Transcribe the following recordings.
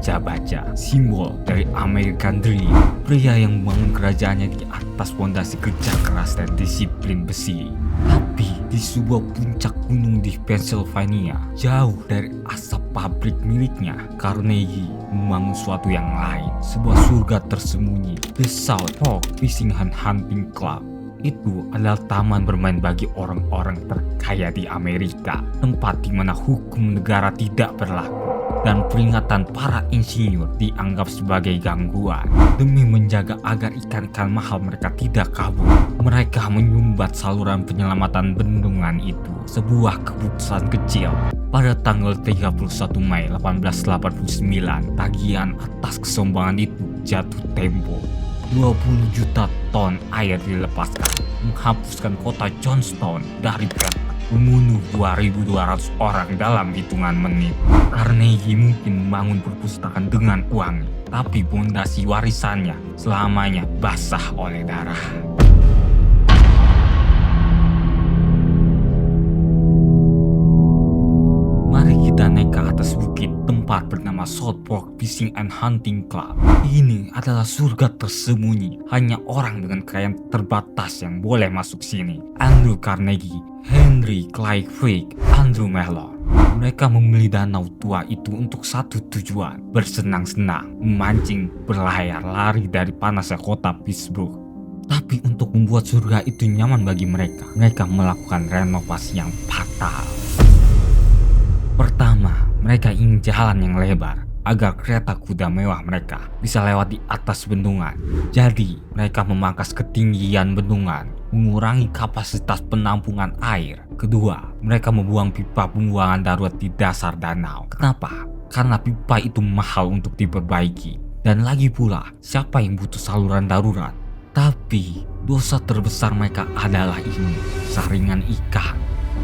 raja baja, simbol dari American Dream. Pria yang membangun kerajaannya di atas fondasi kerja keras dan disiplin besi. Tapi di sebuah puncak gunung di Pennsylvania, jauh dari asap pabrik miliknya, Carnegie membangun suatu yang lain, sebuah surga tersembunyi, The South Fork Fishing and Hunting Club. Itu adalah taman bermain bagi orang-orang terkaya di Amerika, tempat di mana hukum negara tidak berlaku dan peringatan para insinyur dianggap sebagai gangguan. Demi menjaga agar ikan-ikan mahal mereka tidak kabur, mereka menyumbat saluran penyelamatan bendungan itu, sebuah keputusan kecil. Pada tanggal 31 Mei 1889, tagihan atas kesombongan itu jatuh tempo. 20 juta ton air dilepaskan, menghapuskan kota Johnstown dari peta, membunuh 2.200 orang dalam hitungan menit. Carnegie mungkin membangun perpustakaan dengan uang, tapi fondasi warisannya selamanya basah oleh darah. Mari kita naik ke atas bukit, tempat bernama South Fork Fishing and Hunting Club. Ini adalah surga tersembunyi, hanya orang dengan kekayaan terbatas yang boleh masuk sini. Andrew Carnegie, Henry Clay Frick, Andrew Mellon. Mereka membeli danau tua itu untuk satu tujuan, bersenang-senang, memancing, berlayar, lari dari panasnya kota Pittsburgh. Tapi untuk membuat surga itu nyaman bagi mereka, mereka melakukan renovasi yang fatal. Pertama, mereka ingin jalan yang lebar agar kereta kuda mewah mereka bisa lewat di atas bendungan. Jadi, mereka memangkas ketinggian bendungan, mengurangi kapasitas penampungan air. Kedua, mereka membuang pipa pembuangan darurat di dasar danau. Kenapa? Karena pipa itu mahal untuk diperbaiki. Dan lagi pula, siapa yang butuh saluran darurat? Tapi, dosa terbesar mereka adalah ini, saringan ikan.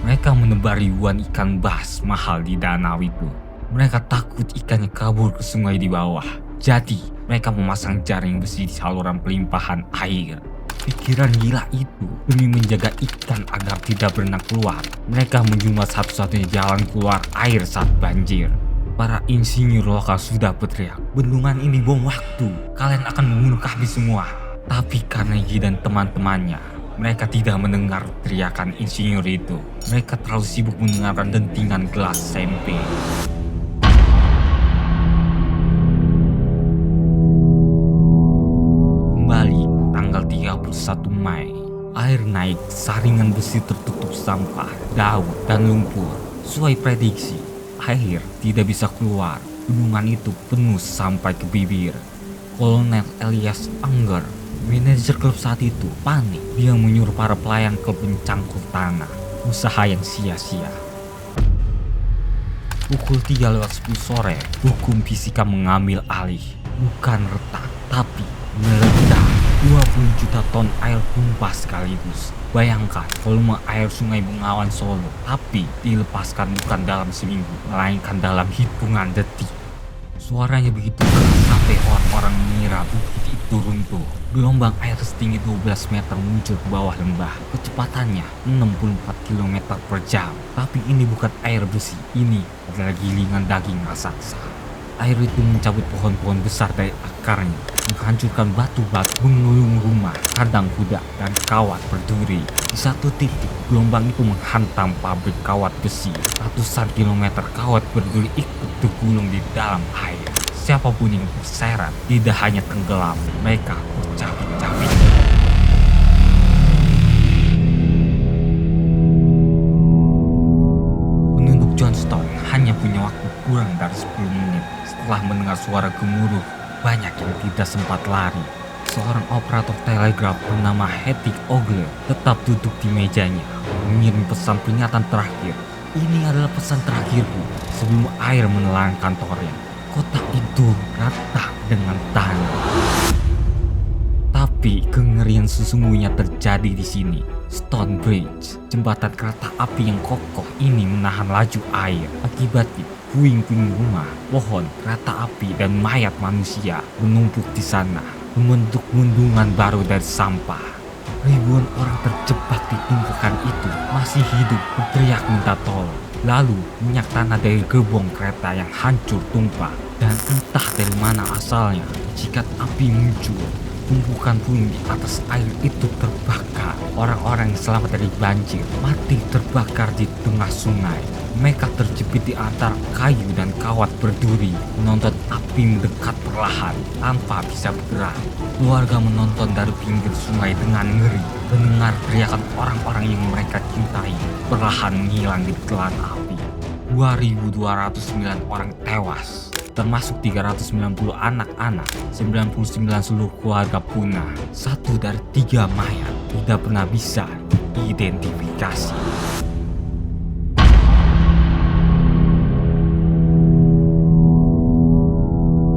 Mereka menebar ribuan ikan bass mahal di danau itu. Mereka takut ikannya kabur ke sungai di bawah. Jadi, mereka memasang jaring besi di saluran pelimpahan air. Pikiran gila itu demi menjaga ikan agar tidak berenang keluar. Mereka menjumlah satu-satunya jalan keluar air saat banjir. Para insinyur lokal sudah berteriak, "Bendungan ini bom waktu. Kalian akan membunuh kami semua." Tapi Carnegie dan teman-temannya, mereka tidak mendengar teriakan insinyur itu. Mereka terlalu sibuk mendengarkan dentingan gelas champagne. Kembali tanggal 31 Mei, air naik, saringan besi tertutup sampah, daun, dan lumpur. Sesuai prediksi, air tidak bisa keluar. Bendungan itu penuh sampai ke bibir. Kolonel Elias Unger, manajer klub saat itu, panik. Dia menyuruh para pelayan klub mencangkul tanah. Usaha yang sia-sia. Pukul 3:10 sore, hukum fisika mengambil alih. Bukan retak, tapi meledak. 20 juta ton air tumpah sekaligus. Bayangkan volume air sungai Bengawan Solo, tapi dilepaskan bukan dalam seminggu, melainkan dalam hitungan detik. Suaranya begitu keras sampai orang-orang mengira bukit itu runtuh. Gelombang air setinggi 12 meter muncul ke bawah lembah. Kecepatannya 64 km per jam. Tapi ini bukan air besi, ini adalah gilingan daging raksasa. Air itu mencabut pohon-pohon besar dari akarnya, menghancurkan batu-batu, mengulung rumah, kandang kuda, dan kawat berduri. Di satu titik, gelombang itu menghantam pabrik kawat besi. Ratusan kilometer kawat berduri ikut tergulung di dalam air. Siapapun yang terseret tidak hanya tenggelam, mereka bercabik-cabik. Penduduk Johnstown hanya punya waktu kurang dari 10 menit. Setelah mendengar suara gemuruh, banyak yang tidak sempat lari. Seorang operator telegraf bernama Hetty Ogle tetap duduk di mejanya, mengirim pesan peringatan terakhir. "Ini adalah pesan terakhirku sebelum air menelan kantornya." Kota itu rata dengan tanah. Tapi kengerian sesungguhnya terjadi di sini. Stone Bridge, jembatan kereta api yang kokoh ini menahan laju air. Akibatnya, puing-puing rumah, pohon, kereta api, dan mayat manusia menumpuk di sana, membentuk bendungan baru dari sampah. Ribuan orang terjebak di tumpukan itu masih hidup berteriak minta tolong. Lalu minyak tanah dari gerbong kereta yang hancur tumpah Dan entah dari mana asalnya, jika api muncul, tumpukan puing di atas air itu terbakar. Orang-orang yang selamat dari banjir mati terbakar di tengah sungai. Mereka terjepit di antara kayu dan kawat berduri, menonton api mendekat perlahan tanpa bisa bergerak. Keluarga menonton dari pinggir sungai dengan ngeri, mendengar teriakan orang-orang yang mereka cintai perlahan menghilang di telan api. 2.209 orang tewas, termasuk 390 anak-anak, 99 seluruh keluarga punah. 1 dari 3 mayat tidak pernah bisa diidentifikasi.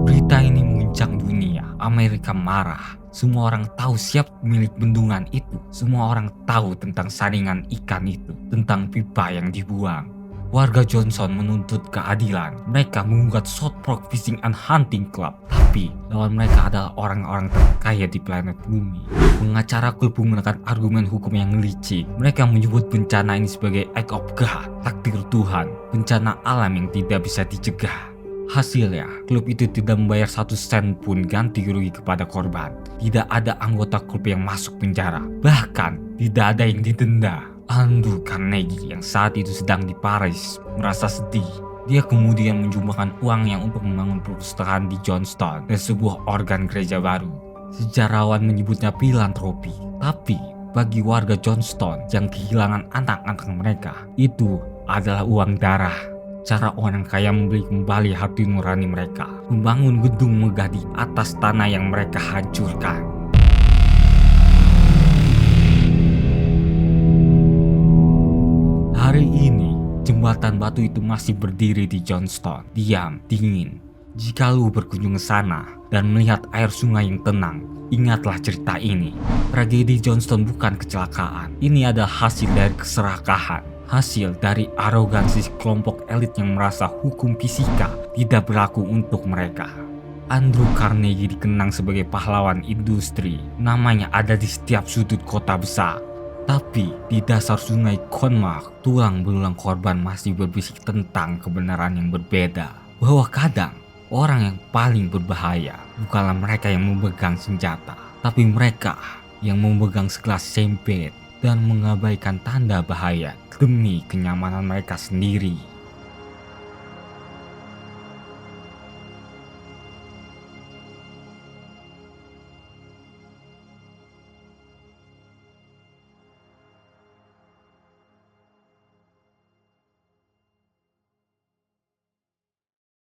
Berita ini mengguncang dunia. Amerika marah. Semua orang tahu siapa pemilik bendungan itu. Semua orang tahu tentang saringan ikan itu, tentang pipa yang dibuang. Warga Johnson menuntut keadilan. Mereka menggugat South Fork Fishing and Hunting Club. Tapi lawan mereka adalah orang-orang terkaya di planet bumi. Pengacara klub menggunakan argumen hukum yang licik. Mereka menyebut bencana ini sebagai act of God, takdir Tuhan, bencana alam yang tidak bisa dicegah. Hasilnya, klub itu tidak membayar 1 sen pun ganti rugi kepada korban. Tidak ada anggota klub yang masuk penjara. Bahkan, tidak ada yang didenda. Andrew Carnegie yang saat itu sedang di Paris merasa sedih. Dia kemudian menjumlahkan uangnya untuk membangun perpustakaan di Johnstown dan sebuah organ gereja baru. Sejarawan menyebutnya filantropi. Tapi bagi warga Johnstown yang kehilangan anak-anak mereka, itu adalah uang darah. Cara orang kaya membeli kembali hati nurani mereka, membangun gedung megah di atas tanah yang mereka hancurkan. Hari ini, jembatan batu itu masih berdiri di Johnstown, diam, dingin. Jika lu berkunjung ke sana dan melihat air sungai yang tenang, ingatlah cerita ini. Tragedi Johnstown bukan kecelakaan, ini adalah hasil dari keserakahan. Hasil dari arogansi kelompok elit yang merasa hukum fisika tidak berlaku untuk mereka. Andrew Carnegie dikenang sebagai pahlawan industri. Namanya ada di setiap sudut kota besar. Tapi di dasar sungai Conemaugh, tulang belulang korban masih berbisik tentang kebenaran yang berbeda. Bahwa kadang orang yang paling berbahaya bukanlah mereka yang memegang senjata, tapi mereka yang memegang segelas champagne dan mengabaikan tanda bahaya demi kenyamanan mereka sendiri.